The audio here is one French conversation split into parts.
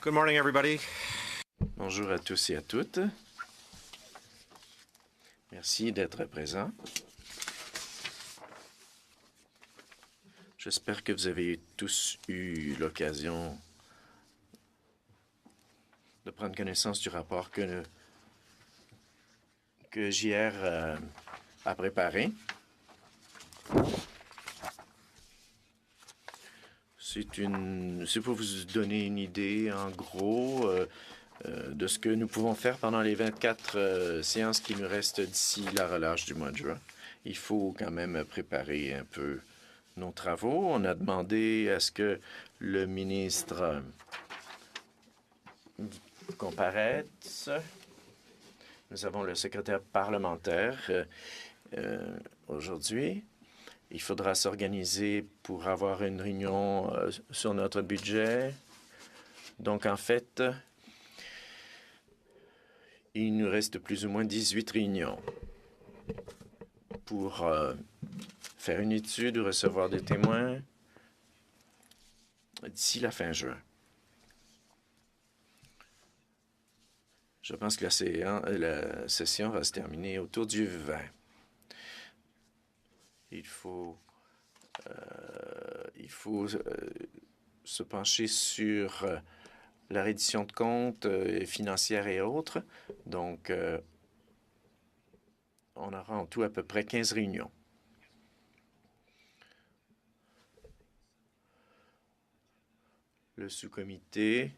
Good morning, everybody. Bonjour à tous et à toutes. Merci d'être présents. J'espère que vous avez tous eu l'occasion de prendre connaissance du rapport que JR a préparé. C'est pour vous donner une idée, en gros, de ce que nous pouvons faire pendant les 24 séances qui nous restent d'ici la relâche du mois de juin. Il faut quand même préparer un peu nos travaux. On a demandé à ce que le ministre comparaisse. Nous avons le secrétaire parlementaire aujourd'hui. Il faudra s'organiser pour avoir une réunion sur notre budget. Donc, en fait, il nous reste plus ou moins 18 réunions pour faire une étude, recevoir des témoins d'ici la fin juin. Je pense que la session va se terminer autour du 20. Il faut se pencher sur la reddition de comptes financière et autres. Donc, on aura en tout à peu près 15 réunions. Le sous-comité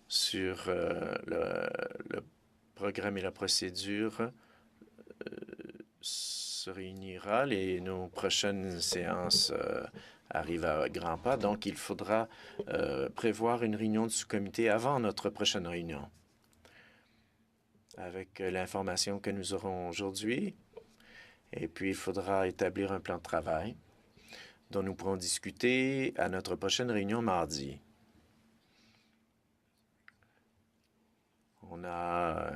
sur le programme et la procédure se réunira. Nos prochaines séances arrivent à grands pas, donc il faudra prévoir une réunion de sous-comité avant notre prochaine réunion. Avec l'information que nous aurons aujourd'hui, et puis il faudra établir un plan de travail dont nous pourrons discuter à notre prochaine réunion mardi. On a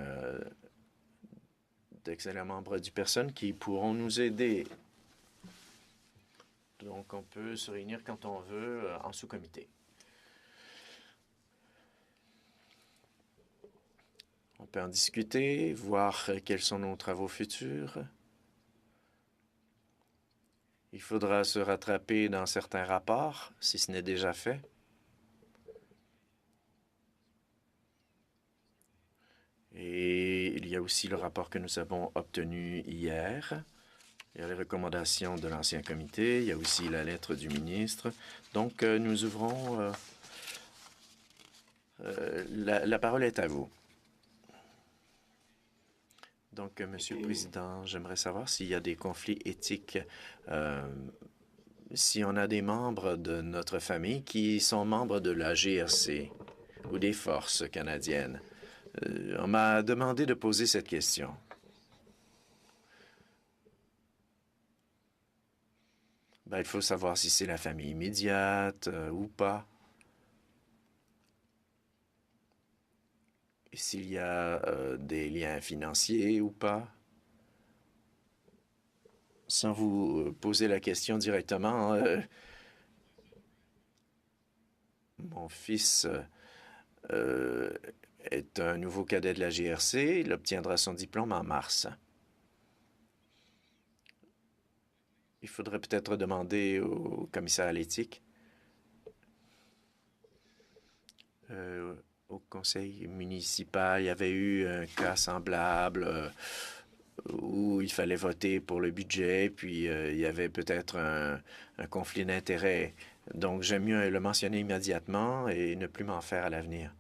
d'excellents membres du personnel qui pourront nous aider. Donc, on peut se réunir quand on veut en sous-comité. On peut en discuter, voir quels sont nos travaux futurs. Il faudra se rattraper dans certains rapports, si ce n'est déjà fait. Et il y a aussi le rapport que nous avons obtenu hier. Il y a les recommandations de l'ancien comité. Il y a aussi la lettre du ministre. Donc, nous ouvrons... la parole est à vous. Donc, Monsieur le Président, j'aimerais savoir s'il y a des conflits éthiques, si on a des membres de notre famille qui sont membres de la GRC ou des forces canadiennes. On m'a demandé de poser cette question. Ben, il faut savoir si c'est la famille immédiate ou pas. Et s'il y a des liens financiers ou pas. Sans vous poser la question directement, mon fils est un nouveau cadet de la GRC. Il obtiendra son diplôme en mars. Il faudrait peut-être demander au commissaire à l'éthique, au conseil municipal. Il y avait eu un cas semblable où il fallait voter pour le budget, puis il y avait peut-être un conflit d'intérêts. Donc, j'aime mieux le mentionner immédiatement et ne plus m'en faire à l'avenir.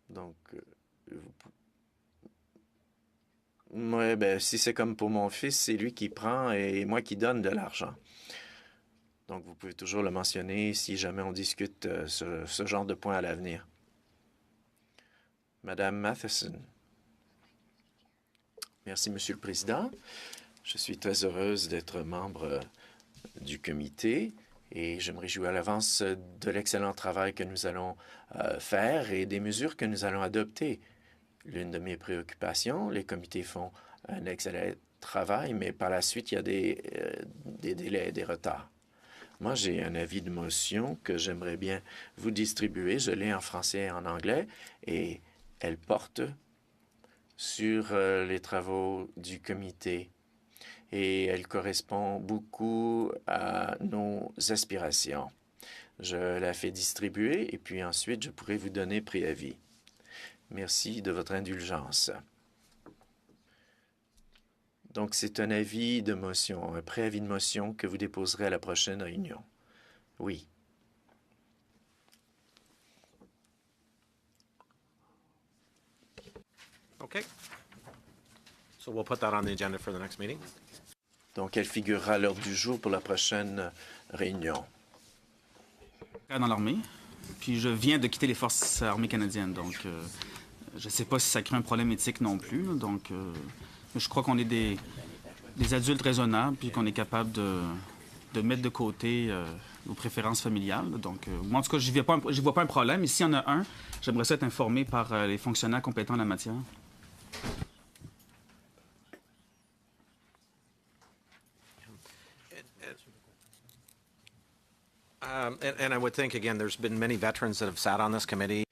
Donc, ouais, ben, si c'est comme pour mon fils, c'est lui qui prend et moi qui donne de l'argent. Donc, vous pouvez toujours le mentionner si jamais on discute ce genre de point à l'avenir. Madame Matheson. Merci, Monsieur le Président. Je suis très heureuse d'être membre du comité et je me réjouis à l'avance de l'excellent travail que nous allons faire et des mesures que nous allons adopter. L'une de mes préoccupations, les comités font un excellent travail, mais par la suite, il y a des délais et des retards. Moi, j'ai un avis de motion que j'aimerais bien vous distribuer. Je l'ai en français et en anglais et elle porte sur les travaux du comité et elle correspond beaucoup à nos aspirations. Je la fais distribuer et puis ensuite je pourrai vous donner préavis. Merci de votre indulgence. Donc, c'est un avis de motion, un préavis de motion que vous déposerez à la prochaine réunion. Oui. Okay. So we'll put that on the agenda for the next meeting. Donc, elle figurera à l'ordre du jour pour la prochaine réunion. Dans l'armée, puis je viens de quitter les forces armées canadiennes, donc je ne sais pas si ça crée un problème éthique non plus. Donc, je crois qu'on est des adultes raisonnables, puis qu'on est capable de mettre de côté nos préférences familiales. Donc, moi, en tout cas, je ne vois pas un problème. Et s'il y en a un, j'aimerais ça être informé par les fonctionnaires compétents en la matière. And I would think, again, there's been many veterans that have sat on this committee.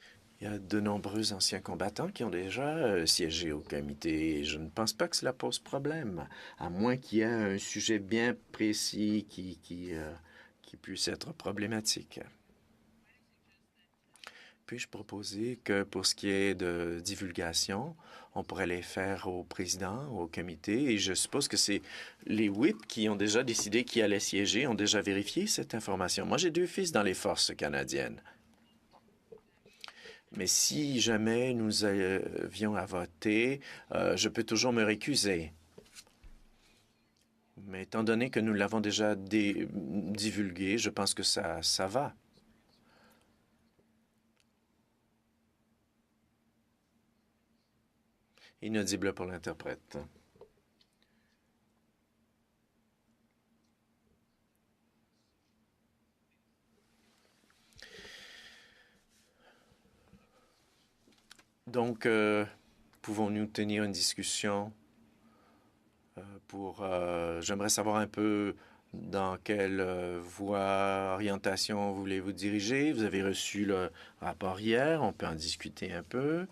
Il y a de nombreux anciens combattants qui ont déjà siégé au comité et je ne pense pas que cela pose problème, à moins qu'il y ait un sujet bien précis qui puisse être problématique. Puis-je proposer que pour ce qui est de divulgation, on pourrait les faire au président, au comité, et je suppose que c'est les whips qui ont déjà décidé qui allait siéger, ont déjà vérifié cette information. Moi, j'ai 2 fils dans les forces canadiennes. Mais si jamais nous avions à voter, je peux toujours me récuser. Mais étant donné que nous l'avons déjà divulgué, je pense que ça va. Inaudible pour l'interprète. Donc, pouvons-nous tenir une discussion j'aimerais savoir un peu dans quelle voie, orientation voulez-vous diriger. Vous avez reçu le rapport hier, on peut en discuter un peu.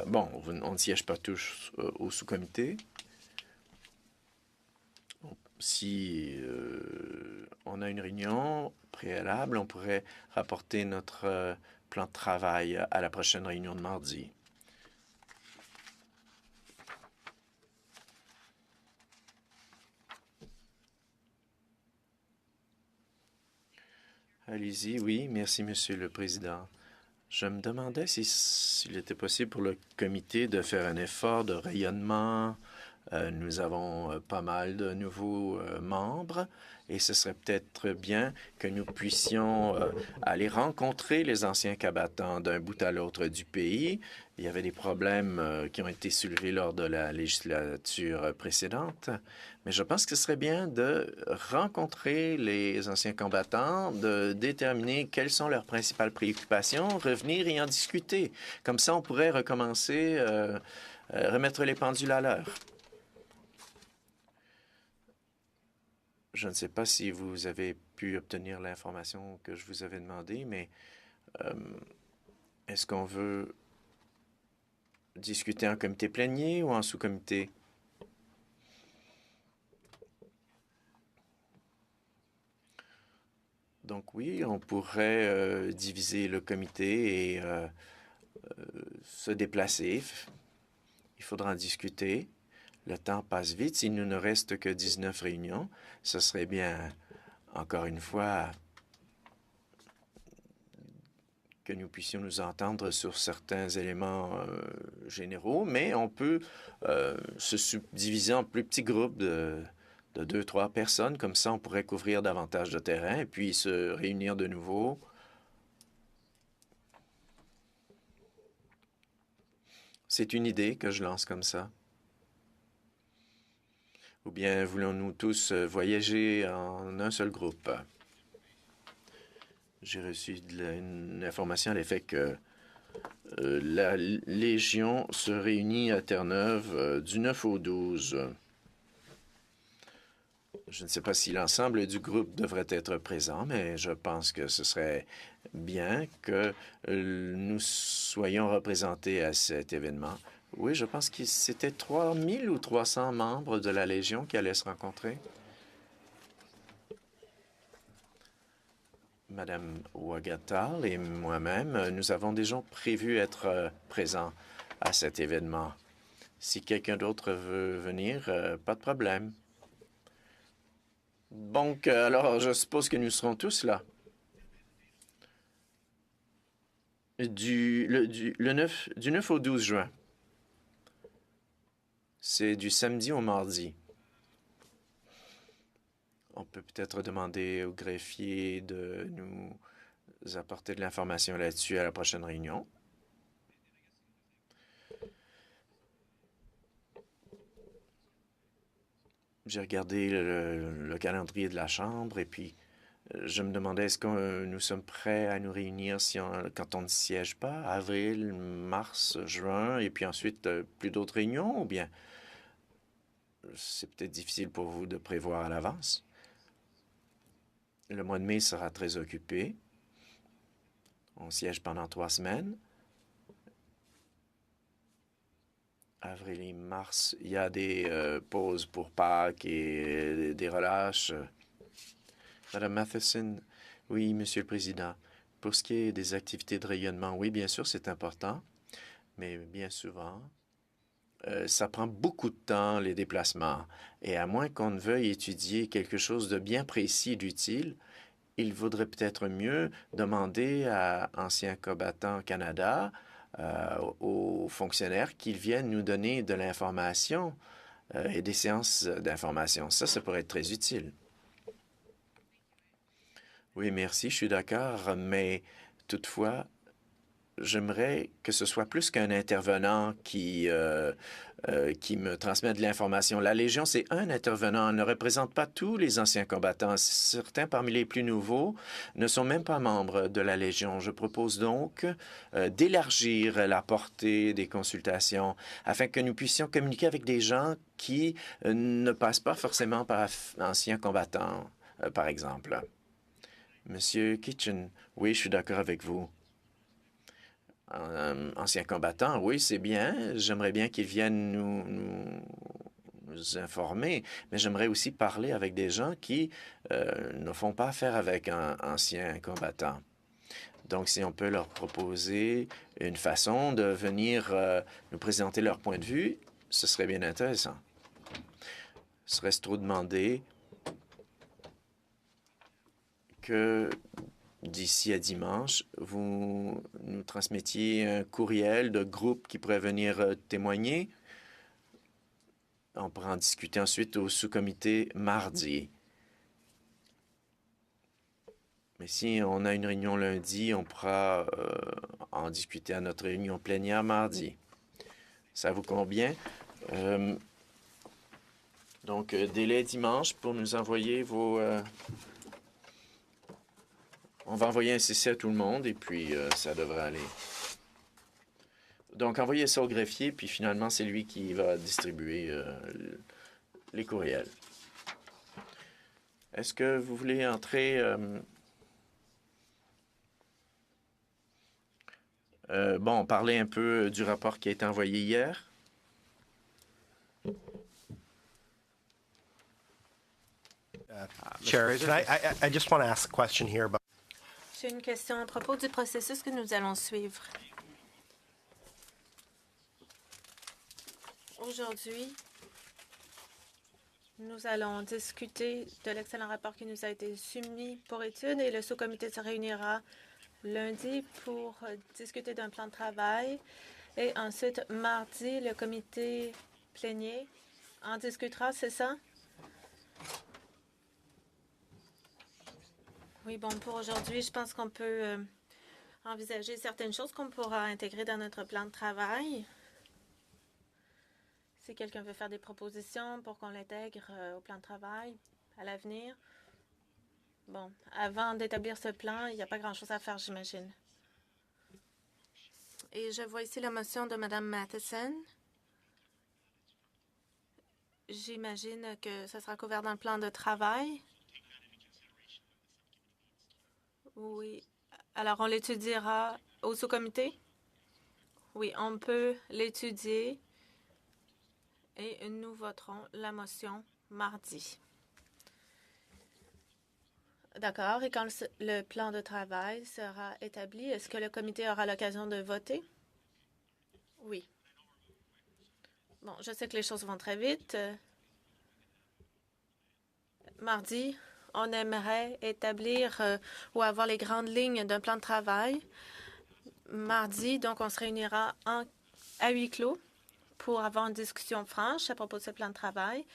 Bon, on ne siège pas tous au sous-comité. Si on a une réunion préalable, on pourrait rapporter notre plan de travail à la prochaine réunion de mardi. Allez-y, oui, merci, Monsieur le Président. Je me demandais s'il était possible pour le comité de faire un effort de rayonnement. Nous avons pas mal de nouveaux membres et ce serait peut-être bien que nous puissions aller rencontrer les anciens combattants d'un bout à l'autre du pays. Il y avait des problèmes qui ont été soulevés lors de la législature précédente, mais je pense que ce serait bien de rencontrer les anciens combattants, de déterminer quelles sont leurs principales préoccupations, revenir et en discuter. Comme ça, on pourrait recommencer, remettre les pendules à l'heure. Je ne sais pas si vous avez pu obtenir l'information que je vous avais demandée, mais est-ce qu'on veut discuter en comité plénier ou en sous-comité? Donc oui, on pourrait diviser le comité et se déplacer. Il faudra en discuter. Le temps passe vite. S'il ne nous reste que 19 réunions, ce serait bien, encore une fois, que nous puissions nous entendre sur certains éléments généraux, mais on peut se subdiviser en plus petits groupes de 2-3 personnes. Comme ça, on pourrait couvrir davantage de terrain et puis se réunir de nouveau. C'est une idée que je lance comme ça. Ou bien voulons-nous tous voyager en un seul groupe? J'ai reçu une information à l'effet que la Légion se réunit à Terre-Neuve du 9 au 12. Je ne sais pas si l'ensemble du groupe devrait être présent, mais je pense que ce serait bien que nous soyons représentés à cet événement. Oui, je pense que c'était 3000 ou 300 membres de la Légion qui allaient se rencontrer. Madame Wagatal et moi-même, nous avons déjà prévu être présents à cet événement. Si quelqu'un d'autre veut venir, pas de problème. Donc, alors, je suppose que nous serons tous là. Du 9 au 12 juin. C'est du samedi au mardi. On peut peut-être demander au greffier de nous apporter de l'information là-dessus à la prochaine réunion. J'ai regardé le calendrier de la Chambre et puis je me demandais est-ce que nous sommes prêts à nous réunir quand on ne siège pas, avril, mars, juin, et puis ensuite plus d'autres réunions, ou bien c'est peut-être difficile pour vous de prévoir à l'avance. Le mois de mai sera très occupé. On siège pendant 3 semaines. Avril et mars, il y a des pauses pour Pâques et des relâches. Madame Matheson, oui, Monsieur le Président. Pour ce qui est des activités de rayonnement, oui, bien sûr, c'est important, mais bien souvent, ça prend beaucoup de temps, les déplacements. Et à moins qu'on ne veuille étudier quelque chose de bien précis, d'utile, il vaudrait peut-être mieux demander à Anciens combattants Canada, aux fonctionnaires qu'ils viennent nous donner de l'information et des séances d'information. Ça pourrait être très utile. Oui, merci, je suis d'accord, mais toutefois, j'aimerais que ce soit plus qu'un intervenant qui me transmet de l'information. La Légion, c'est un intervenant, elle ne représente pas tous les anciens combattants. Certains parmi les plus nouveaux ne sont même pas membres de la Légion. Je propose donc d'élargir la portée des consultations afin que nous puissions communiquer avec des gens qui ne passent pas forcément par anciens combattants, par exemple. Monsieur Kitchen, oui, je suis d'accord avec vous. Anciens combattants, oui, c'est bien. J'aimerais bien qu'ils viennent nous informer, mais j'aimerais aussi parler avec des gens qui ne font pas affaire avec un ancien combattant. Donc, si on peut leur proposer une façon de venir nous présenter leur point de vue, ce serait bien intéressant. Serait-ce trop demandé que d'ici à dimanche, vous nous transmettiez un courriel de groupe qui pourrait venir témoigner? On pourra en discuter ensuite au sous-comité mardi. Mais si on a une réunion lundi, on pourra en discuter à notre réunion plénière mardi. Ça vous convient? Donc, délai dimanche pour nous envoyer vos... On va envoyer un CC à tout le monde et puis ça devrait aller. Donc, envoyez ça au greffier, puis finalement, c'est lui qui va distribuer les courriels. Est-ce que vous voulez entrer... parler un peu du rapport qui a été envoyé hier. Chair, I just want to ask a question here about... J'ai une question à propos du processus que nous allons suivre. Aujourd'hui, nous allons discuter de l'excellent rapport qui nous a été soumis pour étude et le sous-comité se réunira lundi pour discuter d'un plan de travail. Et ensuite, mardi, le comité plénier en discutera, c'est ça? Oui, bon, pour aujourd'hui, je pense qu'on peut envisager certaines choses qu'on pourra intégrer dans notre plan de travail. Si quelqu'un veut faire des propositions pour qu'on l'intègre au plan de travail à l'avenir. Bon, avant d'établir ce plan, il n'y a pas grand-chose à faire, j'imagine. Et je vois ici la motion de Mme Matheson. J'imagine que ce sera couvert dans le plan de travail. Oui. Alors, on l'étudiera au sous-comité? Oui, on peut l'étudier et nous voterons la motion mardi. D'accord. Et quand le plan de travail sera établi, est-ce que le comité aura l'occasion de voter? Oui. Bon, je sais que les choses vont très vite. Mardi, on aimerait établir ou avoir les grandes lignes d'un plan de travail. Mardi, donc, on se réunira à huis clos pour avoir une discussion franche à propos de ce plan de travail.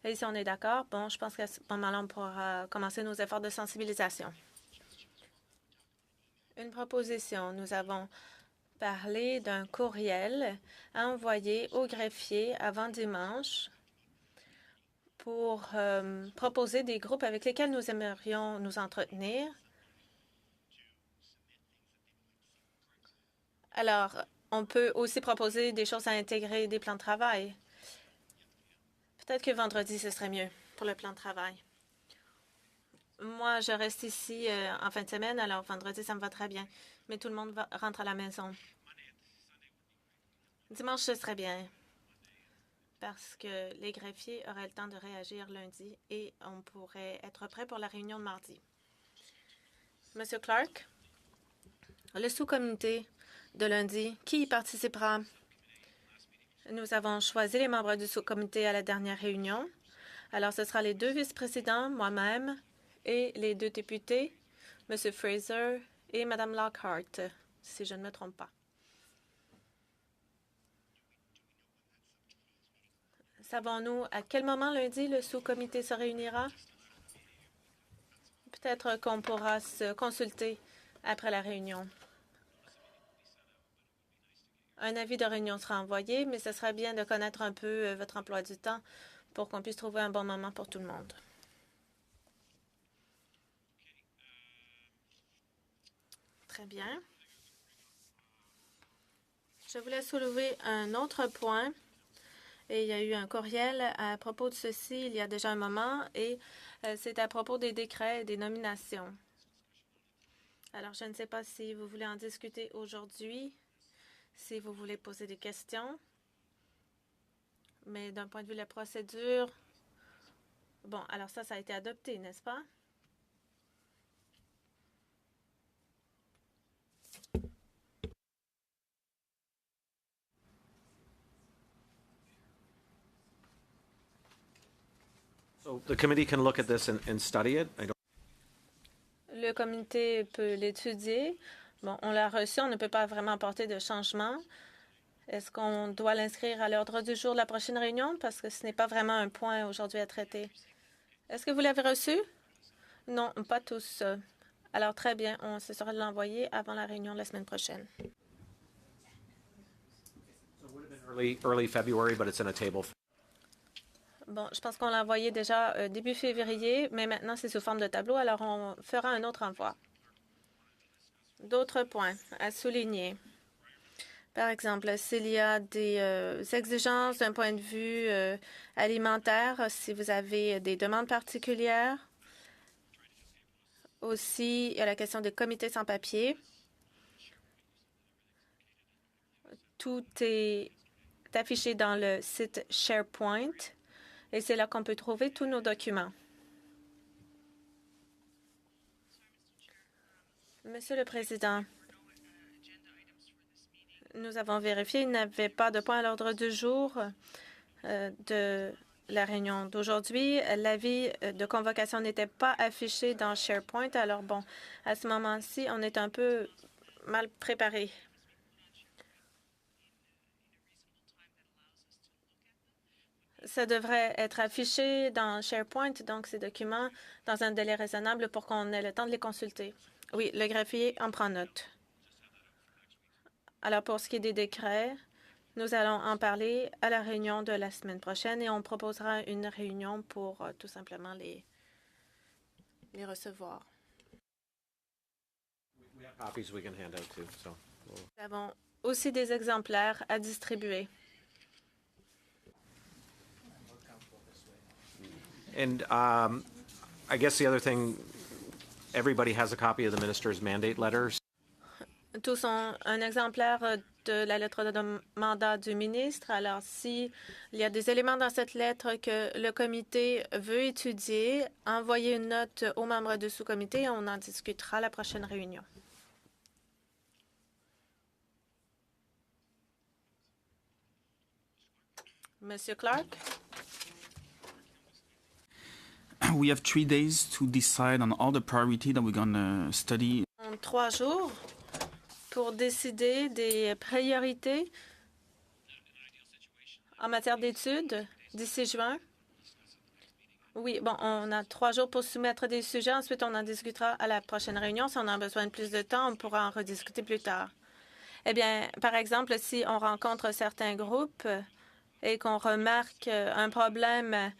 Et si on est d'accord, bon, je pense qu'à ce moment-là, on pourra commencer nos efforts de sensibilisation. Une proposition. Nous avons parlé d'un courriel à envoyer au greffier avant dimanche pour proposer des groupes avec lesquels nous aimerions nous entretenir. Alors, on peut aussi proposer des choses à intégrer des plans de travail. Peut-être que vendredi, ce serait mieux pour le plan de travail. Moi, je reste ici en fin de semaine, alors vendredi, ça me va très bien. Mais tout le monde rentre à la maison. Dimanche, ce serait bien parce que les greffiers auraient le temps de réagir lundi et on pourrait être prêt pour la réunion de mardi. Monsieur Clark, le sous-comité de lundi, qui y participera? Nous avons choisi les membres du sous-comité à la dernière réunion. Alors, ce sera les 2 vice-présidents, moi-même, et les 2 députés, M. Fraser et Mme Lockhart, si je ne me trompe pas. Savons-nous à quel moment lundi le sous-comité se réunira? Peut-être qu'on pourra se consulter après la réunion. Un avis de réunion sera envoyé, mais ce serait bien de connaître un peu votre emploi du temps pour qu'on puisse trouver un bon moment pour tout le monde. Très bien. Je voulais soulever un autre point. Et il y a eu un courriel à propos de ceci il y a déjà un moment, et c'est à propos des décrets et des nominations. Alors, je ne sais pas si vous voulez en discuter aujourd'hui, si vous voulez poser des questions. Mais d'un point de vue de la procédure, bon, alors ça a été adopté, n'est-ce pas? So the committee can look at this and study it. Le comité peut l'étudier. Bon, on l'a reçu, on ne peut pas vraiment apporter de changement. Est-ce qu'on doit l'inscrire à l'ordre du jour de la prochaine réunion? Parce que ce n'est pas vraiment un point aujourd'hui à traiter. Est-ce que vous l'avez reçu? Non, pas tous. Alors, très bien, on se sera de l'envoyer avant la réunion de la semaine prochaine. Early February, but it's in a table. Bon, je pense qu'on l'a envoyé déjà début février, mais maintenant c'est sous forme de tableau, alors on fera un autre envoi. D'autres points à souligner. Par exemple, s'il y a des exigences d'un point de vue alimentaire, si vous avez des demandes particulières. Aussi, il y a la question des comités sans papier. Tout est affiché dans le site SharePoint et c'est là qu'on peut trouver tous nos documents. Monsieur le Président, nous avons vérifié, il n'y avait pas de point à l'ordre du jour de la réunion d'aujourd'hui. L'avis de convocation n'était pas affiché dans SharePoint. Alors, bon, à ce moment-ci, on est un peu mal préparé. Ça devrait être affiché dans SharePoint, donc ces documents, dans un délai raisonnable pour qu'on ait le temps de les consulter. Oui, le greffier en prend note. Alors, pour ce qui est des décrets, nous allons en parler à la réunion de la semaine prochaine et on proposera une réunion pour tout simplement les recevoir. Copies we can hand out too, so Nous avons aussi des exemplaires à distribuer. And I guess the other thing, everybody has a copy of the minister's mandate letters. Tous ont un exemplaire de la lettre de mandat du ministre. Alors, s'il y a des éléments dans cette lettre que le comité veut étudier, envoyez une note aux membres du sous-comité et on en discutera à la prochaine réunion. Monsieur Clark? We have 3 days to decide on all the priority that we're going to study. 3 jours pour décider des priorités en matière d'études d'ici juin. Oui, bon, on a 3 jours pour soumettre des sujets. Ensuite, on en discutera à la prochaine réunion. Si on a besoin de plus de temps, on pourra en rediscuter plus tard. Eh bien, par exemple, si on rencontre certains groupes et qu'on remarque un problème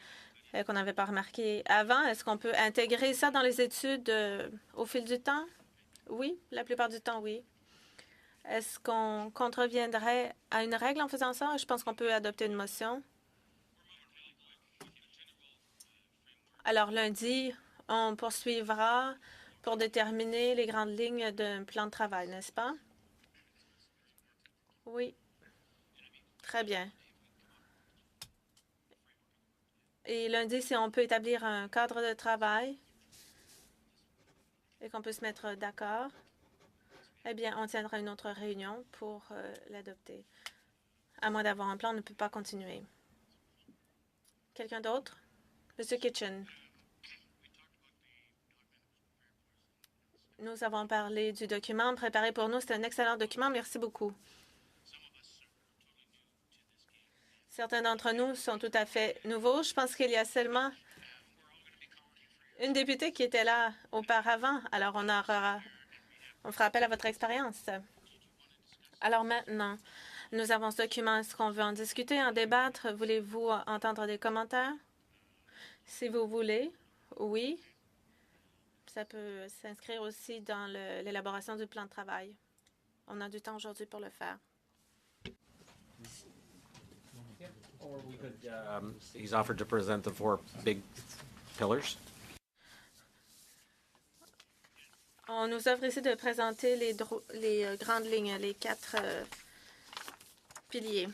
qu'on n'avait pas remarqué avant, est-ce qu'on peut intégrer ça dans les études au fil du temps? Oui, la plupart du temps, oui. Est-ce qu'on contreviendrait à une règle en faisant ça? Je pense qu'on peut adopter une motion. Alors, lundi, on poursuivra pour déterminer les grandes lignes d'un plan de travail, n'est-ce pas? Oui. Très bien. Et lundi, si on peut établir un cadre de travail et qu'on peut se mettre d'accord, eh bien, on tiendra une autre réunion pour l'adopter. À moins d'avoir un plan, on ne peut pas continuer. Quelqu'un d'autre? Monsieur Kitchen. Nous avons parlé du document préparé pour nous. C'est un excellent document. Merci beaucoup. Certains d'entre nous sont tout à fait nouveaux. Je pense qu'il y a seulement une députée qui était là auparavant. Alors, on fera appel à votre expérience. Alors maintenant, nous avons ce document. Est-ce qu'on veut en discuter, en débattre? Voulez-vous entendre des commentaires? Si vous voulez, oui. Ça peut s'inscrire aussi dans l'élaboration du plan de travail. On a du temps aujourd'hui pour le faire. He's offered to present the 4 big pillars. On nous offre ici de présenter les grandes lignes, les 4 piliers.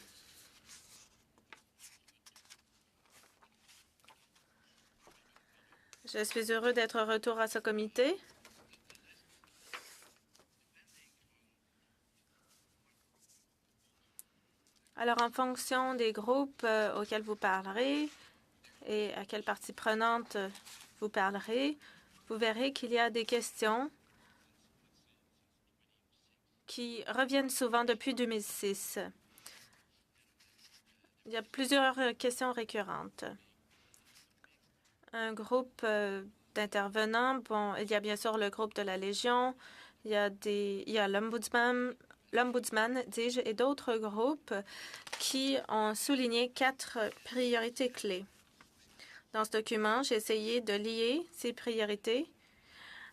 Je suis heureux d'être de retour à ce comité. Alors, en fonction des groupes auxquels vous parlerez et à quelle partie prenante vous parlerez, vous verrez qu'il y a des questions qui reviennent souvent depuis 2006. Il y a plusieurs questions récurrentes. Un groupe d'intervenants, bon, il y a bien sûr le groupe de la Légion, il y a l'Ombudsman, dis-je, et d'autres groupes qui ont souligné 4 priorités clés. Dans ce document, j'ai essayé de lier ces priorités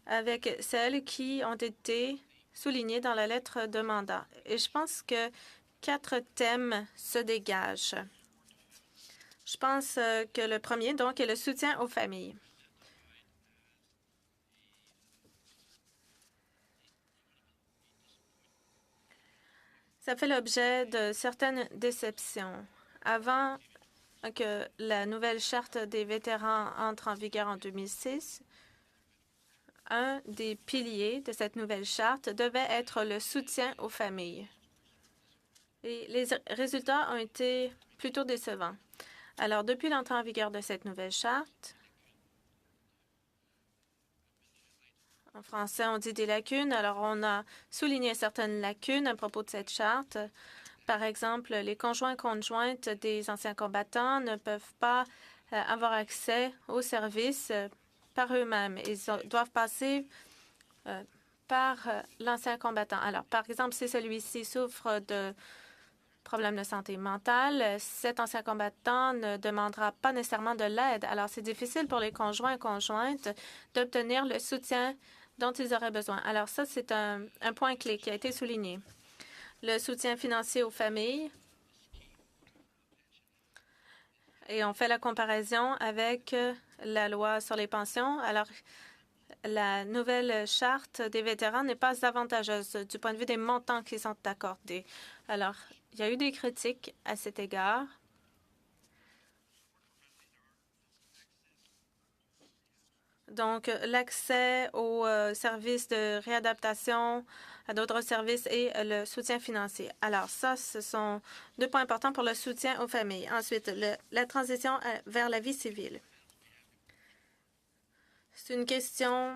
avec celles qui ont été soulignées dans la lettre de mandat. Et je pense que 4 thèmes se dégagent. Je pense que le premier, donc, est le soutien aux familles. Ça fait l'objet de certaines déceptions. Avant que la nouvelle charte des vétérans entre en vigueur en 2006, un des piliers de cette nouvelle charte devait être le soutien aux familles. Et les résultats ont été plutôt décevants. Alors, depuis l'entrée en vigueur de cette nouvelle charte, en français, on dit des lacunes. Alors, on a souligné certaines lacunes à propos de cette charte. Par exemple, les conjoints-conjointes des anciens combattants ne peuvent pas avoir accès aux services par eux-mêmes. Ils doivent passer par l'ancien combattant. Alors, par exemple, si celui-ci souffre de problèmes de santé mentale, cet ancien combattant ne demandera pas nécessairement de l'aide. Alors, c'est difficile pour les conjoints et conjointes d'obtenir le soutien dont ils auraient besoin. Alors, ça, c'est un point clé qui a été souligné. Le soutien financier aux familles. Et on fait la comparaison avec la loi sur les pensions. Alors, la nouvelle charte des vétérans n'est pas avantageuse du point de vue des montants qui sont accordés. Alors, il y a eu des critiques à cet égard. Donc, l'accès aux services de réadaptation, à d'autres services et le soutien financier. Alors, ça, ce sont 2 points importants pour le soutien aux familles. Ensuite, la transition vers la vie civile. C'est une question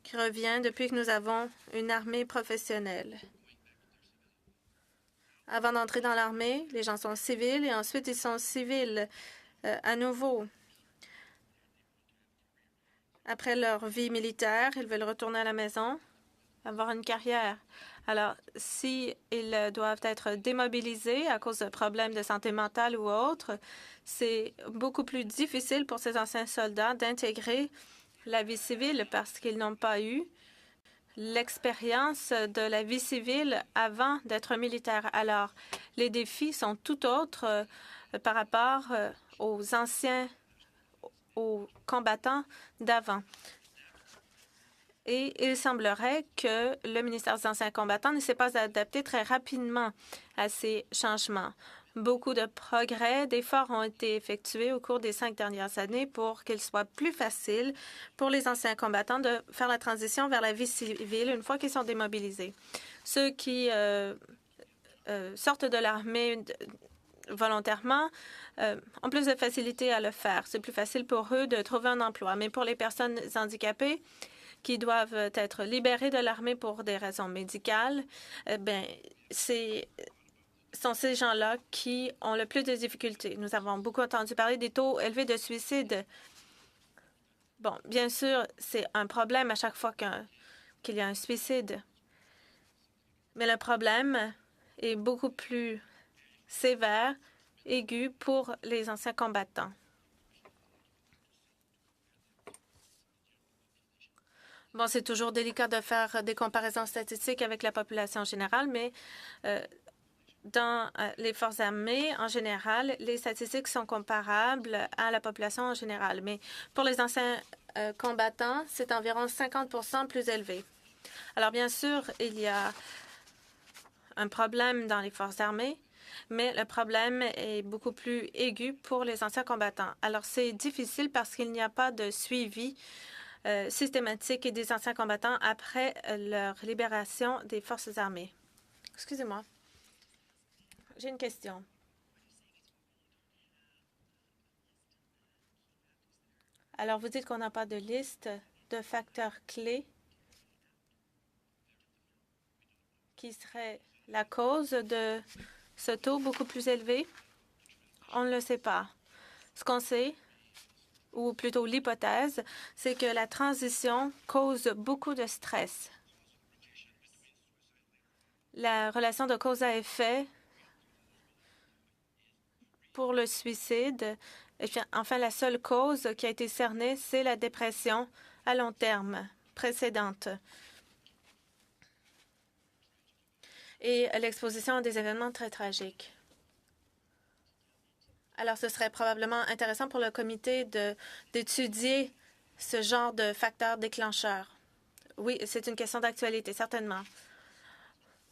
qui revient depuis que nous avons une armée professionnelle. Avant d'entrer dans l'armée, les gens sont civils et ensuite ils sont civils à nouveau. Après leur vie militaire, ils veulent retourner à la maison, avoir une carrière. Alors, si ils doivent être démobilisés à cause de problèmes de santé mentale ou autres, c'est beaucoup plus difficile pour ces anciens soldats d'intégrer la vie civile parce qu'ils n'ont pas eu l'expérience de la vie civile avant d'être militaire. Alors, les défis sont tout autres par rapport aux combattants d'avant. Et il semblerait que le ministère des Anciens combattants ne s'est pas adapté très rapidement à ces changements. Beaucoup de progrès, d'efforts ont été effectués au cours des 5 dernières années pour qu'il soit plus facile pour les anciens combattants de faire la transition vers la vie civile une fois qu'ils sont démobilisés. Ceux qui sortent de l'armée volontairement ont plus de facilité à le faire. C'est plus facile pour eux de trouver un emploi. Mais pour les personnes handicapées qui doivent être libérées de l'armée pour des raisons médicales, sont ces gens-là qui ont le plus de difficultés. Nous avons beaucoup entendu parler des taux élevés de suicide. Bon, bien sûr, c'est un problème à chaque fois qu'il y a un suicide. Mais le problème est beaucoup plus sévère, aigu pour les anciens combattants. Bon, c'est toujours délicat de faire des comparaisons statistiques avec la population générale, mais dans les forces armées, en général, les statistiques sont comparables à la population en général. Mais pour les anciens combattants, c'est environ 50 plus élevé. Alors, bien sûr, il y a un problème dans les forces armées, mais le problème est beaucoup plus aigu pour les anciens combattants. Alors, c'est difficile parce qu'il n'y a pas de suivi systématique des anciens combattants après leur libération des forces armées. Excusez-moi. J'ai une question. Alors, vous dites qu'on n'a pas de liste de facteurs clés qui seraient la cause de ce taux beaucoup plus élevé? On ne le sait pas. Ce qu'on sait, ou plutôt l'hypothèse, c'est que la transition cause beaucoup de stress. La relation de cause à effet pour le suicide, enfin, la seule cause qui a été cernée, c'est la dépression à long terme précédente et l'exposition à des événements très tragiques. Alors, ce serait probablement intéressant pour le comité d'étudier ce genre de facteurs déclencheurs. Oui, c'est une question d'actualité, certainement.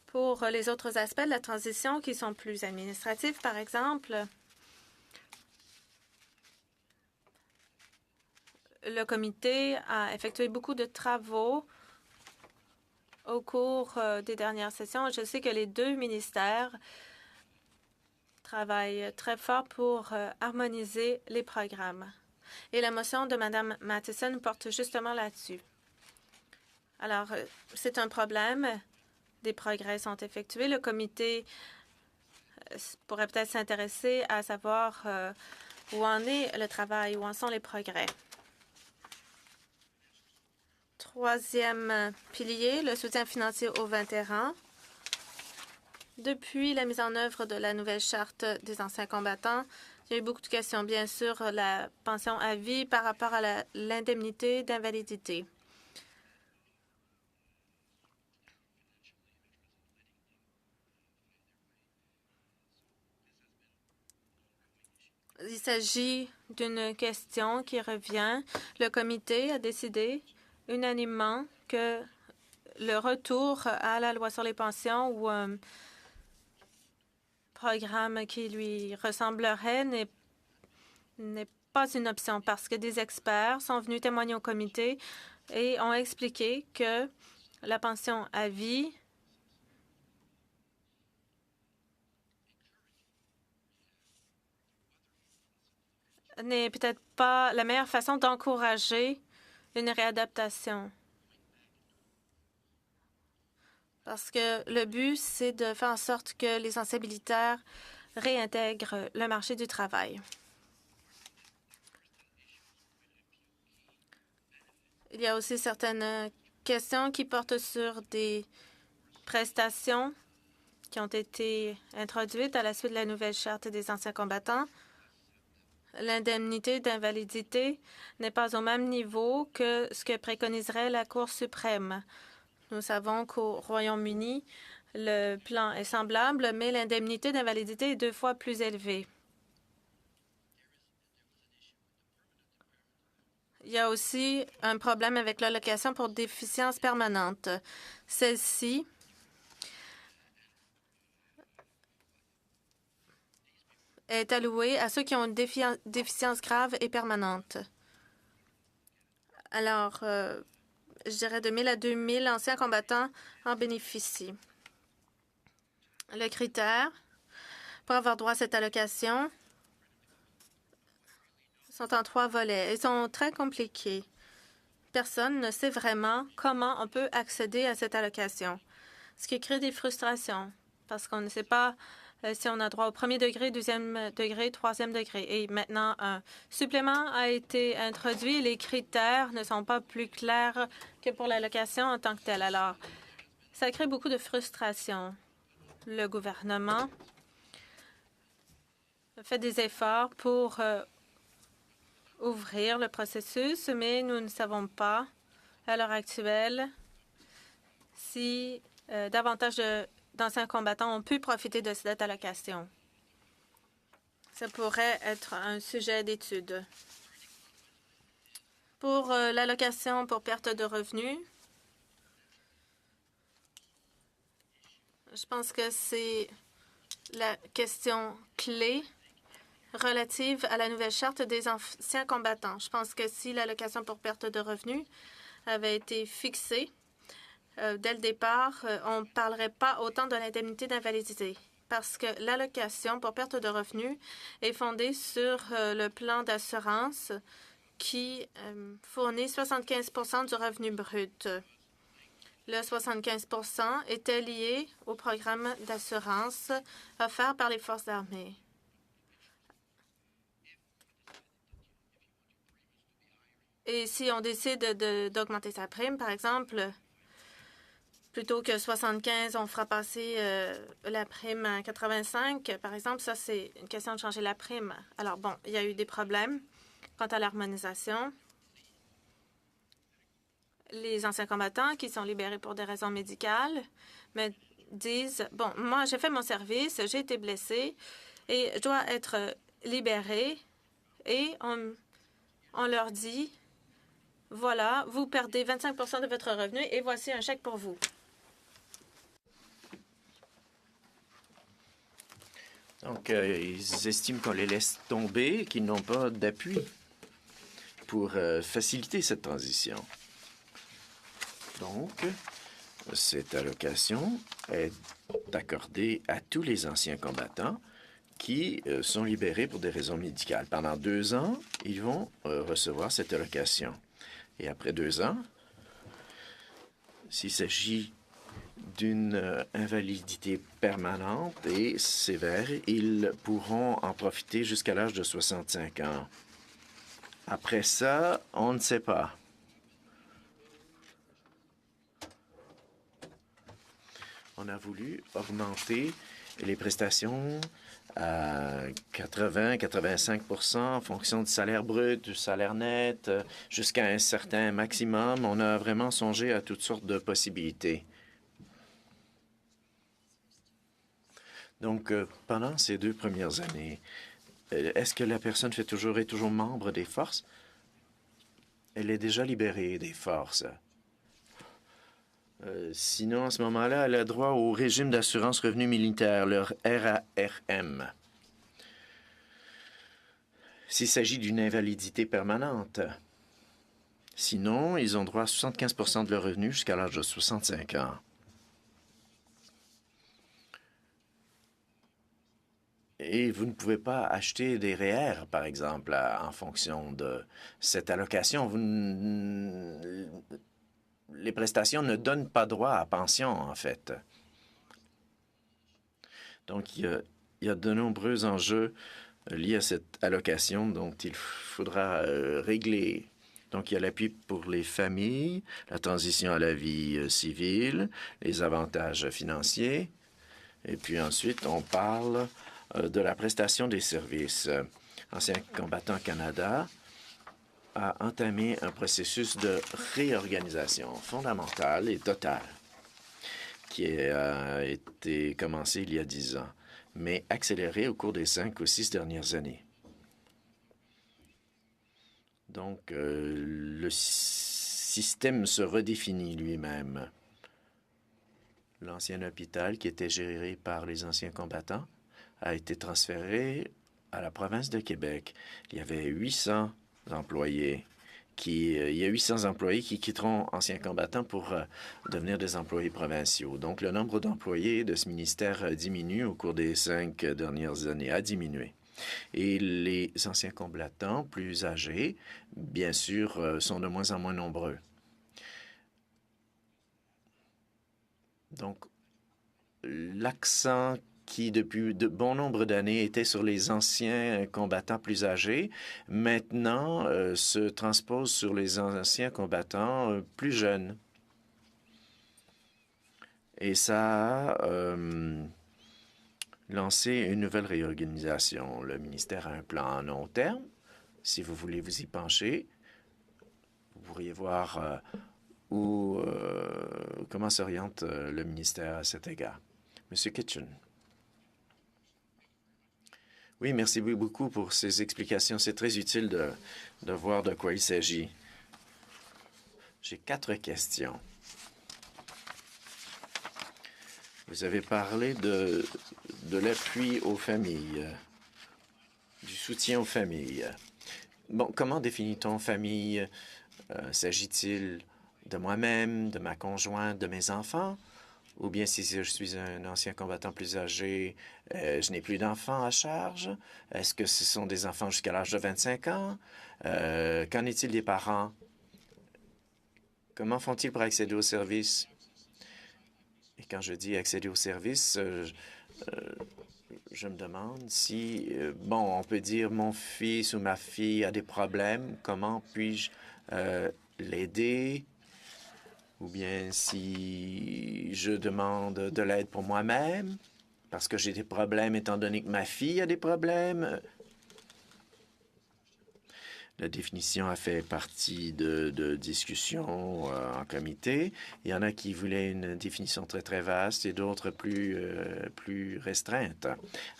Pour les autres aspects de la transition qui sont plus administratifs, par exemple, le comité a effectué beaucoup de travaux au cours des dernières sessions. Je sais que les 2 ministères travaillent très fort pour harmoniser les programmes. Et la motion de Mme Matheson porte justement là-dessus. Alors, c'est un problème. Des progrès sont effectués. Le comité pourrait peut-être s'intéresser à savoir où en est le travail, où en sont les progrès. 3e pilier, le soutien financier aux vétérans. Depuis la mise en œuvre de la nouvelle charte des anciens combattants, il y a eu beaucoup de questions. Bien sûr, la pension à vie par rapport à l'indemnité d'invalidité. Il s'agit d'une question qui revient. Le comité a décidé unanimement que le retour à la loi sur les pensions ou un programme qui lui ressemblerait n'est pas une option parce que des experts sont venus témoigner au comité et ont expliqué que la pension à vie n'est peut-être pas la meilleure façon d'encourager une réadaptation. Parce que le but, c'est de faire en sorte que les anciens militaires réintègrent le marché du travail. Il y a aussi certaines questions qui portent sur des prestations qui ont été introduites à la suite de la nouvelle charte des anciens combattants. L'indemnité d'invalidité n'est pas au même niveau que ce que préconiserait la Cour suprême. Nous savons qu'au Royaume-Uni, le plan est semblable, mais l'indemnité d'invalidité est 2 fois plus élevée. Il y a aussi un problème avec l'allocation pour déficience permanente. Celle-ci est allouée à ceux qui ont une déficience grave et permanente. Alors, je dirais de 1000 à 2000 anciens combattants en bénéficient. Le critère pour avoir droit à cette allocation sont en 3 volets. Ils sont très compliqués. Personne ne sait vraiment comment on peut accéder à cette allocation, ce qui crée des frustrations parce qu'on ne sait pas si on a droit au 1er degré, 2e degré, 3e degré. Et maintenant, un supplément a été introduit. Les critères ne sont pas plus clairs que pour l'allocation en tant que telle. Alors, ça crée beaucoup de frustration. Le gouvernement fait des efforts pour ouvrir le processus, mais nous ne savons pas à l'heure actuelle si davantage d'anciens combattants ont pu profiter de cette allocation. Ça pourrait être un sujet d'étude. Pour l'allocation pour perte de revenus, je pense que c'est la question clé relative à la nouvelle charte des anciens combattants. Je pense que si l'allocation pour perte de revenus avait été fixée dès le départ, on ne parlerait pas autant de l'indemnité d'invalidité parce que l'allocation pour perte de revenus est fondée sur le plan d'assurance qui fournit 75 du revenu brut. Le 75 était lié au programme d'assurance offert par les forces armées. Et si on décide d'augmenter sa prime, par exemple, plutôt que 75, on fera passer la prime à 85, par exemple, ça, c'est une question de changer la prime. Alors, bon, il y a eu des problèmes quant à l'harmonisation. Les anciens combattants qui sont libérés pour des raisons médicales me disent, bon, moi, j'ai fait mon service, j'ai été blessé et je dois être libéré. Et on leur dit, voilà, vous perdez 25 de votre revenu et voici un chèque pour vous. Donc, ils estiment qu'on les laisse tomber et qu'ils n'ont pas d'appui pour faciliter cette transition. Donc, cette allocation est accordée à tous les anciens combattants qui sont libérés pour des raisons médicales. Pendant 2 ans, ils vont recevoir cette allocation. Et après 2 ans, s'il s'agit d'une invalidité permanente et sévère, ils pourront en profiter jusqu'à l'âge de 65 ans. Après ça, on ne sait pas. On a voulu augmenter les prestations à 80-85 en fonction du salaire brut, du salaire net, jusqu'à un certain maximum. On a vraiment songé à toutes sortes de possibilités. Donc, pendant ces 2 premières années, Est-ce que la personne est toujours membre des forces? Elle est déjà libérée des forces. Sinon, à ce moment-là, elle a droit au régime d'assurance revenu militaire, le RARM. S'il s'agit d'une invalidité permanente. Sinon, ils ont droit à 75 de leur revenu jusqu'à l'âge de 65 ans. Et vous ne pouvez pas acheter des REER, par exemple, en fonction de cette allocation. Les prestations ne donnent pas droit à pension, en fait. Donc, il y a de nombreux enjeux liés à cette allocation dont il faudra régler. Donc, il y a l'appui pour les familles, la transition à la vie civile, les avantages financiers. Et puis ensuite, on parle de la prestation des services. Ancien combattant Canada a entamé un processus de réorganisation fondamentale et totale qui a été commencé il y a 10 ans, mais accéléré au cours des 5 ou 6 dernières années. Donc, le système se redéfinit lui-même. L'ancien hôpital, qui était géré par les anciens combattants, a été transféré à la province de Québec. Il y avait 800 employés il y a 800 employés qui quitteront anciens combattants pour devenir des employés provinciaux. Donc, le nombre d'employés de ce ministère diminue au cours des 5 dernières années, a diminué. Et les anciens combattants plus âgés, bien sûr, sont de moins en moins nombreux. Donc, l'accent qui, depuis de bon nombre d'années, était sur les anciens combattants plus âgés, maintenant se transpose sur les anciens combattants plus jeunes. Et ça a lancé une nouvelle réorganisation. Le ministère a un plan à long terme. Si vous voulez vous y pencher, vous pourriez voir comment s'oriente le ministère à cet égard. Monsieur Kitchen. Oui, merci beaucoup pour ces explications. C'est très utile de voir de quoi il s'agit. J'ai 4 questions. Vous avez parlé de l'appui aux familles, du soutien aux familles. Bon, comment définit-on famille? S'agit-il de moi-même, de ma conjointe, de mes enfants? Ou bien si je suis un ancien combattant plus âgé, je n'ai plus d'enfants à charge? Est-ce que ce sont des enfants jusqu'à l'âge de 25 ans? Qu'en est-il des parents? Comment font-ils pour accéder aux services? Et quand je dis accéder aux services, je me demande si, bon, on peut dire mon fils ou ma fille a des problèmes, comment puis-je l'aider? Ou bien si je demande de l'aide pour moi-même, parce que j'ai des problèmes étant donné que ma fille a des problèmes. La définition a fait partie de discussions en comité. Il y en a qui voulaient une définition très, très vaste et d'autres plus restreinte.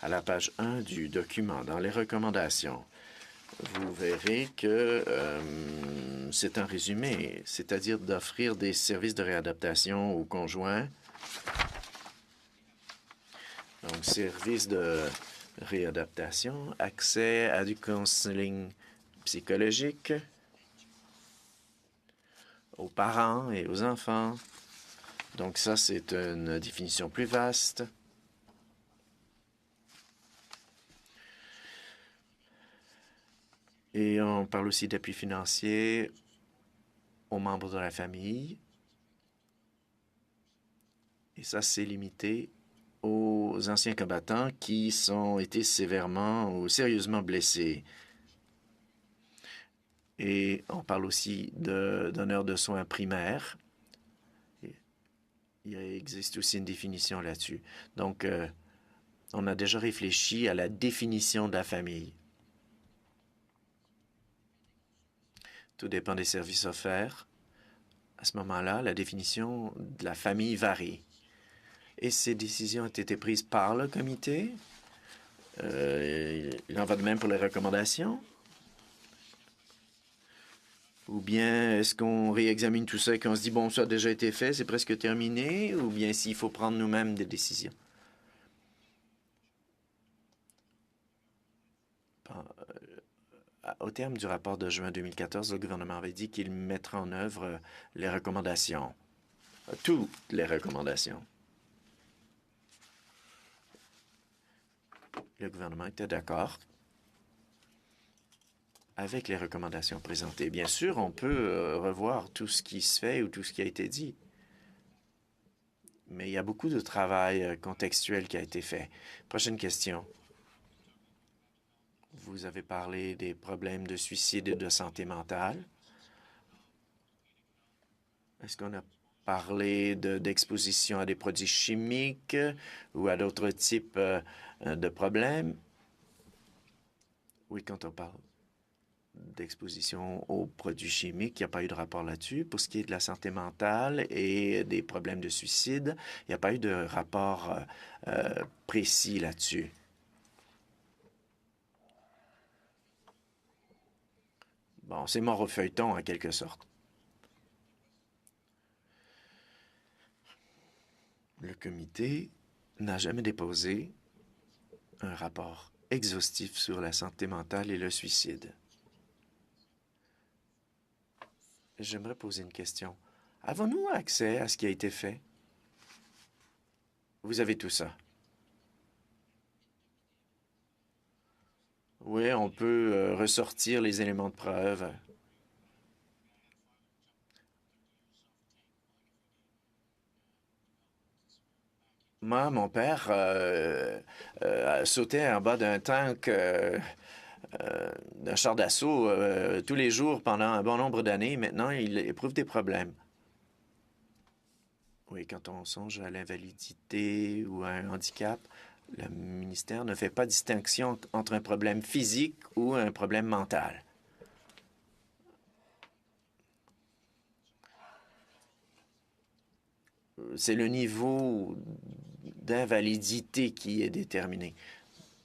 À la page 1 du document, dans les recommandations, vous verrez que c'est un résumé, c'est-à-dire d'offrir des services de réadaptation aux conjoints. Donc, services de réadaptation, accès à du counseling psychologique aux parents et aux enfants. Donc, ça, c'est une définition plus vaste. Et on parle aussi d'appui financier aux membres de la famille. Et ça, c'est limité aux anciens combattants qui ont été sévèrement ou sérieusement blessés. Et on parle aussi de donneurs de soins primaires. Il existe aussi une définition là-dessus. Donc, on a déjà réfléchi à la définition de la famille. Tout dépend des services offerts. À ce moment-là, la définition de la famille varie. Et ces décisions ont été prises par le comité. Il en va de même pour les recommandations? Ou bien est-ce qu'on réexamine tout ça et qu'on se dit, bon, ça a déjà été fait, c'est presque terminé? Ou bien s'il faut prendre nous-mêmes des décisions? Au terme du rapport de juin 2014, le gouvernement avait dit qu'il mettra en œuvre les recommandations, toutes les recommandations. Le gouvernement était d'accord avec les recommandations présentées. Bien sûr, on peut revoir tout ce qui se fait ou tout ce qui a été dit. Mais il y a beaucoup de travail contextuel qui a été fait. Prochaine question. Vous avez parlé des problèmes de suicide et de santé mentale. Est-ce qu'on a parlé d'exposition à des produits chimiques ou à d'autres types de problèmes? Oui, quand on parle d'exposition aux produits chimiques, il n'y a pas eu de rapport là-dessus. Pour ce qui est de la santé mentale et des problèmes de suicide, il n'y a pas eu de rapport précis là-dessus. Bon, c'est mort au feuilleton, en quelque sorte. Le comité n'a jamais déposé un rapport exhaustif sur la santé mentale et le suicide. J'aimerais poser une question. Avons-nous accès à ce qui a été fait? Vous avez tout ça. Oui, on peut ressortir les éléments de preuve. Moi, mon père sautait en bas d'un tank d'un char d'assaut tous les jours pendant un bon nombre d'années. Maintenant, il éprouve des problèmes. Oui, quand on songe à l'invalidité ou à un handicap, le ministère ne fait pas distinction entre un problème physique ou un problème mental. C'est le niveau d'invalidité qui est déterminé.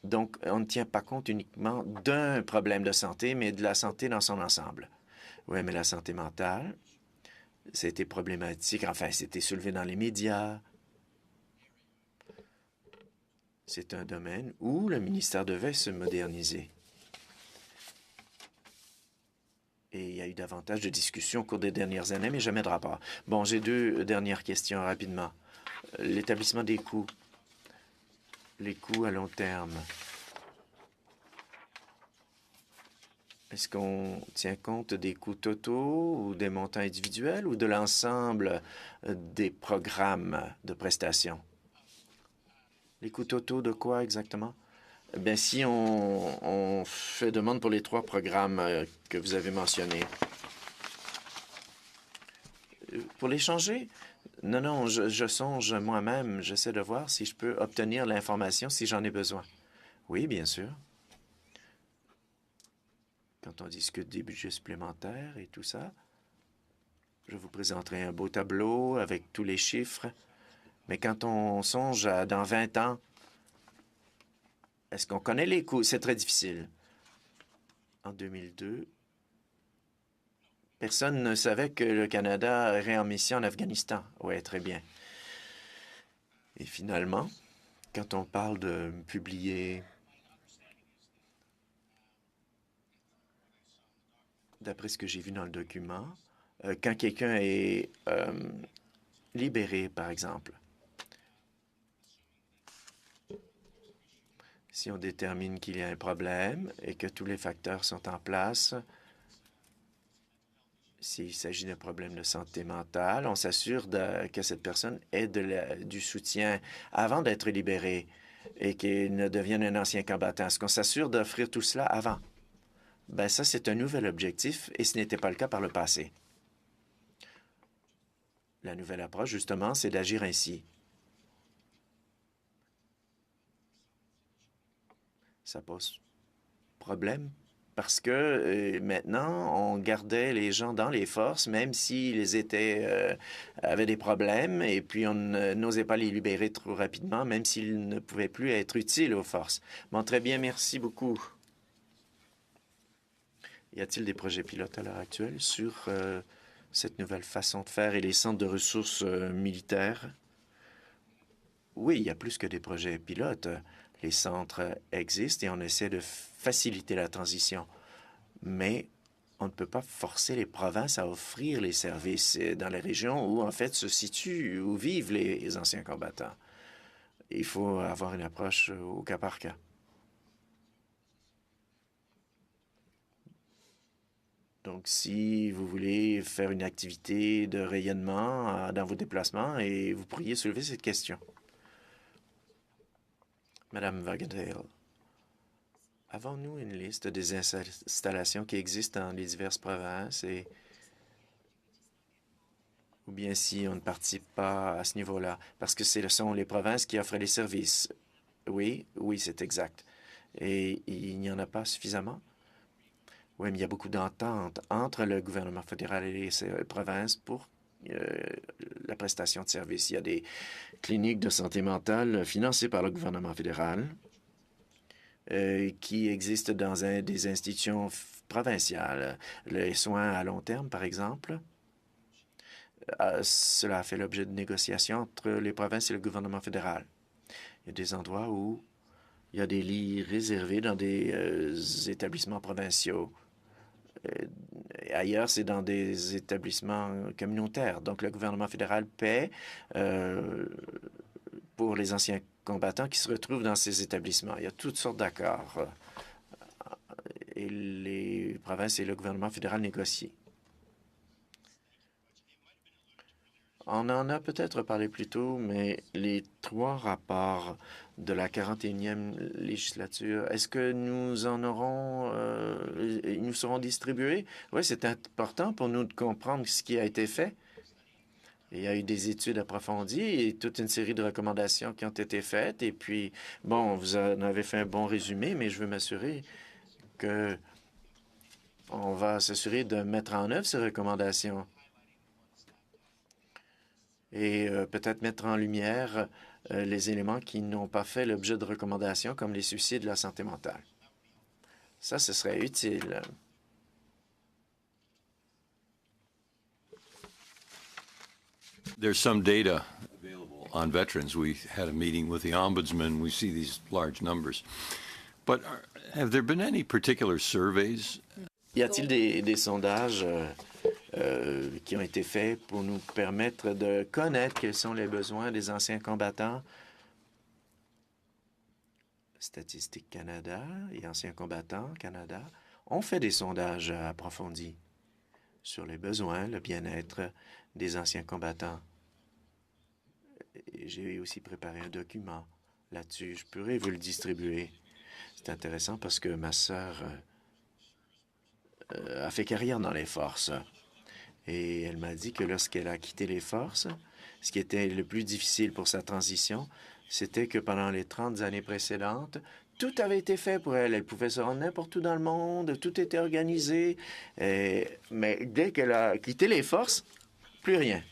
Donc, on ne tient pas compte uniquement d'un problème de santé, mais de la santé dans son ensemble. Oui, mais la santé mentale, c'était problématique. Enfin, c'était soulevé dans les médias. C'est un domaine où le ministère devait se moderniser. Et il y a eu davantage de discussions au cours des dernières années, mais jamais de rapport. Bon, j'ai deux dernières questions rapidement. L'établissement des coûts. Les coûts à long terme. Est-ce qu'on tient compte des coûts totaux ou des montants individuels ou de l'ensemble des programmes de prestations? Les coûts totaux de quoi exactement? Bien, si on fait demande pour les 3 programmes que vous avez mentionnés. Pour les changer? Non, non, je songe moi-même. J'essaie de voir si je peux obtenir l'information si j'en ai besoin. Oui, bien sûr. Quand on discute des budgets supplémentaires et tout ça, je vous présenterai un beau tableau avec tous les chiffres. Mais quand on songe à dans 20 ans, est-ce qu'on connaît les coûts? C'est très difficile. En 2002, personne ne savait que le Canada irait en mission en Afghanistan. Oui, très bien. Et finalement, quand on parle de publier, d'après ce que j'ai vu dans le document, quand quelqu'un est libéré, par exemple, si on détermine qu'il y a un problème et que tous les facteurs sont en place, s'il s'agit d'un problème de santé mentale, on s'assure que cette personne ait du soutien avant d'être libérée et qu'il ne devienne un ancien combattant. Est-ce qu'on s'assure d'offrir tout cela avant? Ben ça, c'est un nouvel objectif et ce n'était pas le cas par le passé. La nouvelle approche, justement, c'est d'agir ainsi. Ça pose problème parce que maintenant, on gardait les gens dans les forces, même s'ils avaient des problèmes, et puis on n'osait pas les libérer trop rapidement, même s'ils ne pouvaient plus être utiles aux forces. Bon, très bien, merci beaucoup. Y a-t-il des projets pilotes à l'heure actuelle sur cette nouvelle façon de faire et les centres de ressources militaires? Oui, il y a plus que des projets pilotes. Les centres existent et on essaie de faciliter la transition. Mais on ne peut pas forcer les provinces à offrir les services dans les régions où, en fait, se situent, où vivent les anciens combattants. Il faut avoir une approche au cas par cas. Donc, si vous voulez faire une activité de rayonnement dans vos déplacements, et vous pourriez soulever cette question. Madame Wagendale, avons-nous une liste des installations qui existent dans les diverses provinces ou bien si on ne participe pas à ce niveau-là? Parce que ce sont les provinces qui offrent les services. Oui, oui, c'est exact. Et il n'y en a pas suffisamment? Oui, mais il y a beaucoup d'ententes entre le gouvernement fédéral et les provinces pour la prestation de services. Il y a des cliniques de santé mentale financées par le gouvernement fédéral qui existent dans des institutions provinciales. Les soins à long terme, par exemple, cela a fait l'objet de négociations entre les provinces et le gouvernement fédéral. Il y a des endroits où il y a des lits réservés dans des établissements provinciaux. Ailleurs, c'est dans des établissements communautaires. Donc, le gouvernement fédéral paie pour les anciens combattants qui se retrouvent dans ces établissements. Il y a toutes sortes d'accords. Et les provinces et le gouvernement fédéral négocient. On en a peut-être parlé plus tôt, mais les 3 rapports de la 41e législature, est-ce que nous en aurons, ils nous seront distribués? Oui, c'est important pour nous de comprendre ce qui a été fait. Il y a eu des études approfondies et toute une série de recommandations qui ont été faites. Et puis, bon, vous en avez fait un bon résumé, mais je veux m'assurer que on va s'assurer de mettre en œuvre ces recommandations. Et peut-être mettre en lumière les éléments qui n'ont pas fait l'objet de recommandations, comme les suicides, la santé mentale. Ça, ce serait utile. There's some data available on veterans. We had a meeting with the ombudsman. We see these large numbers. But have there been any particular surveys? Y a-t-il des sondages qui ont été faits pour nous permettre de connaître quels sont les besoins des anciens combattants? Statistique Canada et Anciens combattants Canada ont fait des sondages approfondis sur les besoins, le bien-être des anciens combattants. J'ai aussi préparé un document là-dessus. Je pourrais vous le distribuer. C'est intéressant parce que ma sœur a fait carrière dans les forces. Et elle m'a dit que lorsqu'elle a quitté les forces, ce qui était le plus difficile pour sa transition, c'était que pendant les 30 années précédentes, tout avait été fait pour elle. Elle pouvait se rendre n'importe où dans le monde, tout était organisé. Mais dès qu'elle a quitté les forces, plus rien.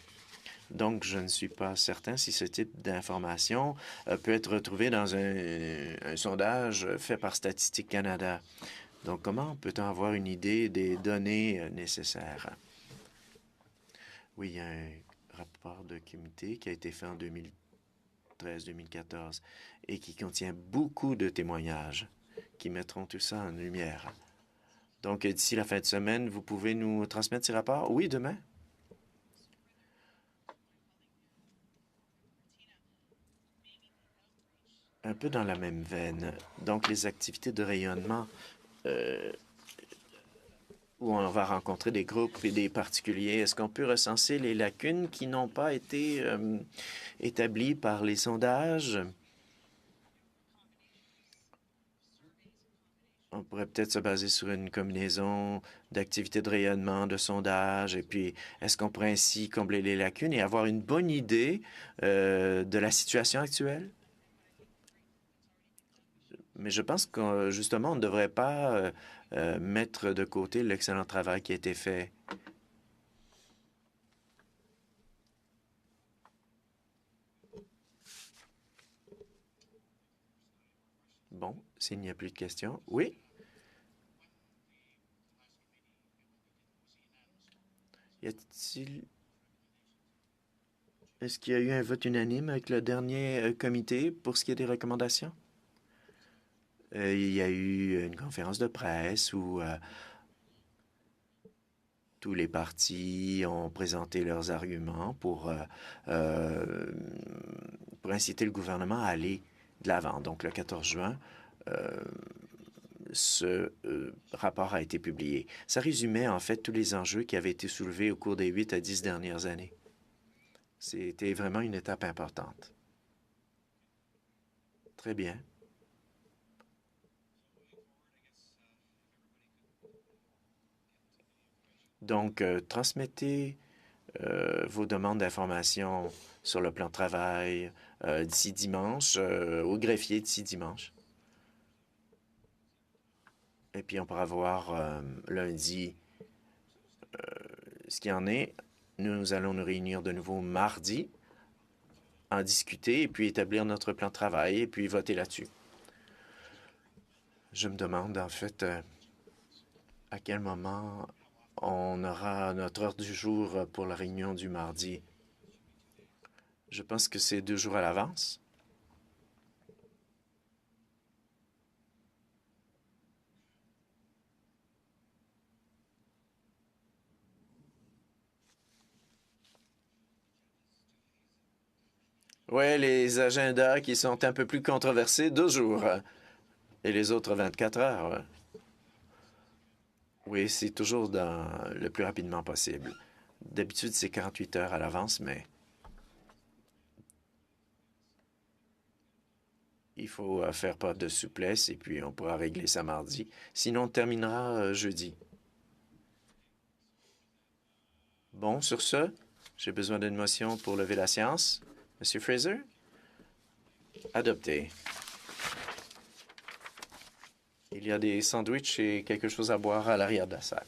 Donc, je ne suis pas certain si ce type d'information peut être retrouvé dans un sondage fait par Statistique Canada. Donc, comment peut-on avoir une idée des données nécessaires? Oui, il y a un rapport de comité qui a été fait en 2013-2014 et qui contient beaucoup de témoignages qui mettront tout ça en lumière. Donc, d'ici la fin de semaine, vous pouvez nous transmettre ces rapports? Oui, demain. Un peu dans la même veine. Donc, les activités de rayonnement où on va rencontrer des groupes et des particuliers, est-ce qu'on peut recenser les lacunes qui n'ont pas été établies par les sondages? On pourrait peut-être se baser sur une combinaison d'activités de rayonnement, de sondages, et puis est-ce qu'on pourrait ainsi combler les lacunes et avoir une bonne idée de la situation actuelle? Mais je pense que justement, on ne devrait pas mettre de côté l'excellent travail qui a été fait. Bon, s'il n'y a plus de questions. Oui? Y a-t-il... Est-ce qu'il y a eu un vote unanime avec le dernier comité pour ce qui est des recommandations? Il y a eu une conférence de presse où tous les partis ont présenté leurs arguments pour inciter le gouvernement à aller de l'avant. Donc, le 14 juin, ce rapport a été publié. Ça résumait en fait tous les enjeux qui avaient été soulevés au cours des 8 à 10 dernières années. C'était vraiment une étape importante. Très bien. Donc, transmettez vos demandes d'information sur le plan de travail d'ici dimanche, au greffier d'ici dimanche. Et puis, on pourra voir lundi ce qu'il y en est. Nous allons nous réunir de nouveau mardi, en discuter et puis établir notre plan de travail et puis voter là-dessus. Je me demande en fait à quel moment on aura notre heure du jour pour la réunion du mardi. Je pense que c'est 2 jours à l'avance. Oui, les agendas qui sont un peu plus controversés, 2 jours. Et les autres 24 heures. Oui, c'est toujours dans le plus rapidement possible. D'habitude, c'est 48 heures à l'avance, mais il faut faire preuve de souplesse et puis on pourra régler ça mardi. Sinon, on terminera jeudi. Bon, sur ce, j'ai besoin d'une motion pour lever la séance. Monsieur Fraser? Adopté. Il y a des sandwichs et quelque chose à boire à l'arrière de la salle.